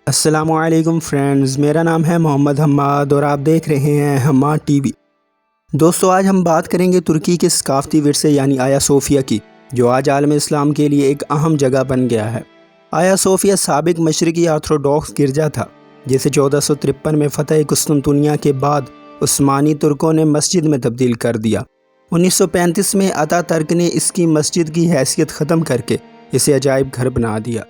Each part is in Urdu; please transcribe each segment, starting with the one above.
السلام علیکم فرینڈز، میرا نام ہے محمد حماد اور آپ دیکھ رہے ہیں حماد ٹی وی۔ دوستو، آج ہم بات کریں گے ترکی کے ثقافتی ورثے یعنی آیا صوفیہ کی، جو آج عالم اسلام کے لیے ایک اہم جگہ بن گیا ہے۔ آیا صوفیہ سابق مشرقی آرتھوڈوکس گرجا تھا، جسے 1453 میں فتح قسطنطنیہ کے بعد عثمانی ترکوں نے مسجد میں تبدیل کر دیا۔ 1935 میں اتا ترک نے اس کی مسجد کی حیثیت ختم کر کے اسے عجائب گھر بنا دیا۔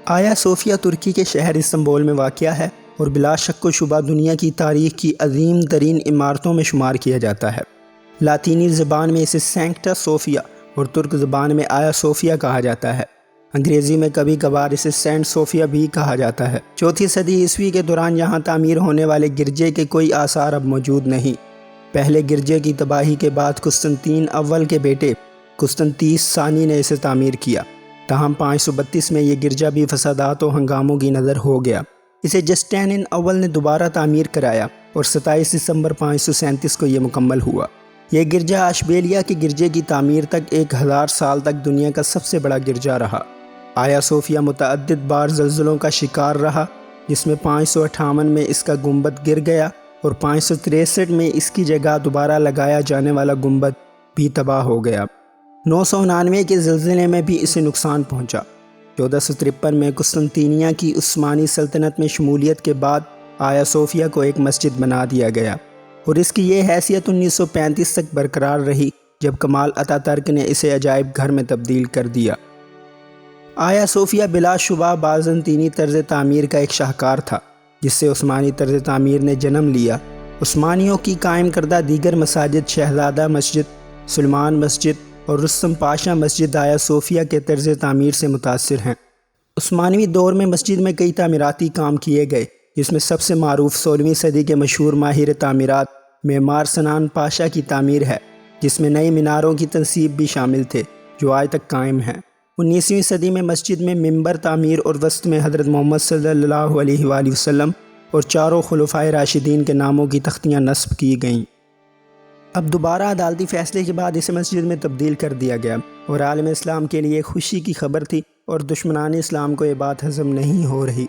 آیا صوفیہ ترکی کے شہر استنبول میں واقع ہے اور بلا شک و شبہ دنیا کی تاریخ کی عظیم ترین عمارتوں میں شمار کیا جاتا ہے۔ لاطینی زبان میں اسے سینکٹا صوفیہ اور ترک زبان میں آیا صوفیہ کہا جاتا ہے۔ انگریزی میں کبھی کبھار اسے سینٹ صوفیہ بھی کہا جاتا ہے۔ 4 صدی عیسوی کے دوران یہاں تعمیر ہونے والے گرجے کے کوئی آثار اب موجود نہیں۔ پہلے گرجے کی تباہی کے بعد قسطنطین اول کے بیٹے قسطنطیس ثانی نے اسے تعمیر کیا، تاہم 532 میں یہ گرجا بھی فسادات و ہنگاموں کی نظر ہو گیا۔ اسے جسٹینین اول نے دوبارہ تعمیر کرایا اور 27 دسمبر 537 کو یہ مکمل ہوا۔ یہ گرجا اشبیلیا کے گرجے کی تعمیر تک 1000 سال تک دنیا کا سب سے بڑا گرجا رہا۔ آیا صوفیہ متعدد بار زلزلوں کا شکار رہا، جس میں 558 میں اس کا گنبد گر گیا اور 563 میں اس کی جگہ دوبارہ لگایا جانے والا گنبد بھی تباہ ہو گیا۔ 999 کے زلزلے میں بھی اسے نقصان پہنچا۔ 1453 میں قسطنطنیہ کی عثمانی سلطنت میں شمولیت کے بعد آیا صوفیہ کو ایک مسجد بنا دیا گیا اور اس کی یہ حیثیت 1935 تک برقرار رہی، جب کمال اتا ترک نے اسے عجائب گھر میں تبدیل کر دیا۔ آیا صوفیہ بلا شبہ بازنطینی طرز تعمیر کا ایک شاہکار تھا، جس سے عثمانی طرز تعمیر نے جنم لیا۔ عثمانیوں کی قائم کردہ دیگر مساجد شہزادہ مسجد، سلیمان مسجد اور رستم پاشا مسجد آیا صوفیہ کے طرز تعمیر سے متاثر ہیں۔ عثمانوی دور میں مسجد میں کئی تعمیراتی کام کیے گئے، جس میں سب سے معروف 16ویں صدی کے مشہور ماہر تعمیرات معمار سنان پاشا کی تعمیر ہے، جس میں نئی میناروں کی تنصیب بھی شامل تھے، جو آج تک قائم ہیں۔ 19ویں صدی میں مسجد میں منبر تعمیر اور وسط میں حضرت محمد صلی اللہ علیہ وآلہ وسلم اور 4 خلفائے راشدین کے ناموں کی تختیاں نصب کی گئیں۔ اب دوبارہ عدالتی فیصلے کے بعد اسے مسجد میں تبدیل کر دیا گیا اور عالم اسلام کے لیے خوشی کی خبر تھی، اور دشمنان اسلام کو یہ بات ہضم نہیں ہو رہی۔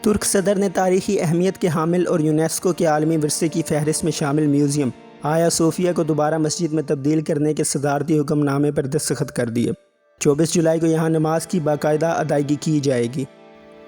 ترک صدر نے تاریخی اہمیت کے حامل اور یونیسکو کے عالمی ورثے کی فہرست میں شامل میوزیم آیا صوفیہ کو دوبارہ مسجد میں تبدیل کرنے کے صدارتی حکم نامے پر دستخط کر دیے۔ 24 جولائی کو یہاں نماز کی باقاعدہ ادائیگی کی جائے گی۔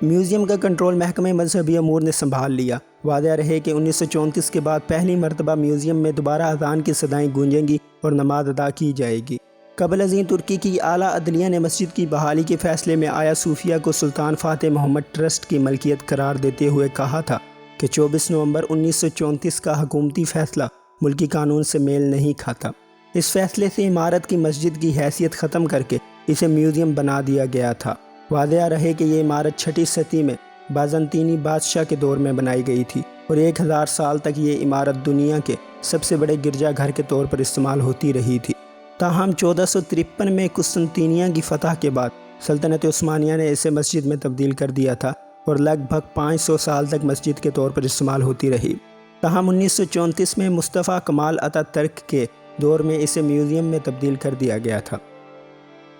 میوزیم کا کنٹرول محکمہ مذہبی امور نے سنبھال لیا۔ واضح رہے کہ 1934 کے بعد پہلی مرتبہ میوزیم میں دوبارہ اذان کی صدائیں گونجیں گی اور نماز ادا کی جائے گی۔ قبل ازیں ترکی کی اعلیٰ عدلیہ نے مسجد کی بحالی کے فیصلے میں آیا صوفیہ کو سلطان فاتح محمد ٹرسٹ کی ملکیت قرار دیتے ہوئے کہا تھا کہ 24 نومبر 1934 کا حکومتی فیصلہ ملکی قانون سے میل نہیں کھاتا۔ اس فیصلے سے عمارت کی مسجد کی حیثیت ختم کر کے اسے میوزیم بنا دیا گیا تھا۔ واضح رہے کہ یہ عمارت 6 صدی میں بازنطینی بادشاہ کے دور میں بنائی گئی تھی اور 1000 سال تک یہ عمارت دنیا کے سب سے بڑے گرجا گھر کے طور پر استعمال ہوتی رہی تھی۔ تاہم 1453 میں قسطنطنیہ کی فتح کے بعد سلطنت عثمانیہ نے اسے مسجد میں تبدیل کر دیا تھا اور لگ بھگ 500 سال تک مسجد کے طور پر استعمال ہوتی رہی۔ تاہم 1934 میں مصطفیٰ کمال اتا ترک کے دور میں اسے میوزیم میں تبدیل کر دیا گیا تھا۔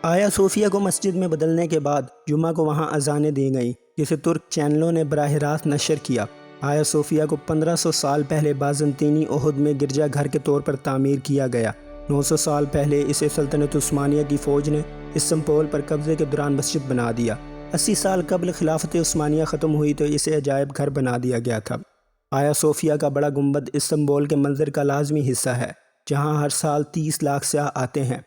آیا صوفیہ کو مسجد میں بدلنے کے بعد جمعہ کو وہاں اذانیں دی گئیں، جسے ترک چینلوں نے براہ راست نشر کیا۔ آیا صوفیہ کو 1500 سال پہلے بازنطینی عہد میں گرجا گھر کے طور پر تعمیر کیا گیا۔ 900 سال پہلے اسے سلطنت عثمانیہ کی فوج نے استنبول پر قبضے کے دوران مسجد بنا دیا۔ 80 سال قبل خلافت عثمانیہ ختم ہوئی تو اسے عجائب گھر بنا دیا گیا تھا۔ آیا صوفیہ کا بڑا گنبد استنبول کے منظر کا لازمی حصہ ہے، جہاں ہر سال 30 لاکھ سیاح آتے ہیں۔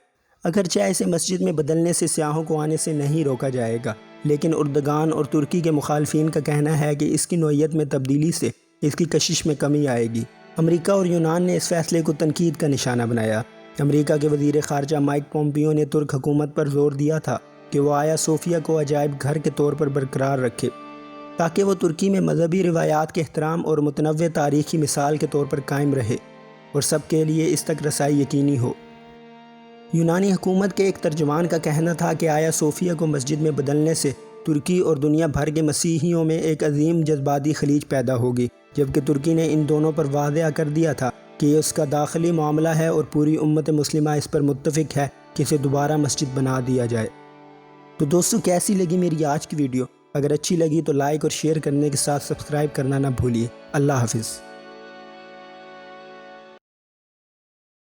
اگرچہ اسے مسجد میں بدلنے سے سیاحوں کو آنے سے نہیں روکا جائے گا، لیکن اردگان اور ترکی کے مخالفین کا کہنا ہے کہ اس کی نوعیت میں تبدیلی سے اس کی کشش میں کمی آئے گی۔ امریکہ اور یونان نے اس فیصلے کو تنقید کا نشانہ بنایا۔ امریکہ کے وزیر خارجہ مائک پومپیو نے ترک حکومت پر زور دیا تھا کہ وہ آیا صوفیہ کو عجائب گھر کے طور پر برقرار رکھے، تاکہ وہ ترکی میں مذہبی روایات کے احترام اور متنوع تاریخی مثال کے طور پر قائم رہے اور سب کے لیے اس تک رسائی یقینی ہو۔ یونانی حکومت کے ایک ترجمان کا کہنا تھا کہ آیا صوفیہ کو مسجد میں بدلنے سے ترکی اور دنیا بھر کے مسیحیوں میں ایک عظیم جذباتی خلیج پیدا ہوگی، جبکہ ترکی نے ان دونوں پر واضح کر دیا تھا کہ یہ اس کا داخلی معاملہ ہے اور پوری امت مسلمہ اس پر متفق ہے کہ اسے دوبارہ مسجد بنا دیا جائے۔ تو دوستو، کیسی لگی میری آج کی ویڈیو؟ اگر اچھی لگی تو لائک اور شیئر کرنے کے ساتھ سبسکرائب کرنا نہ بھولیے۔ اللہ حافظ۔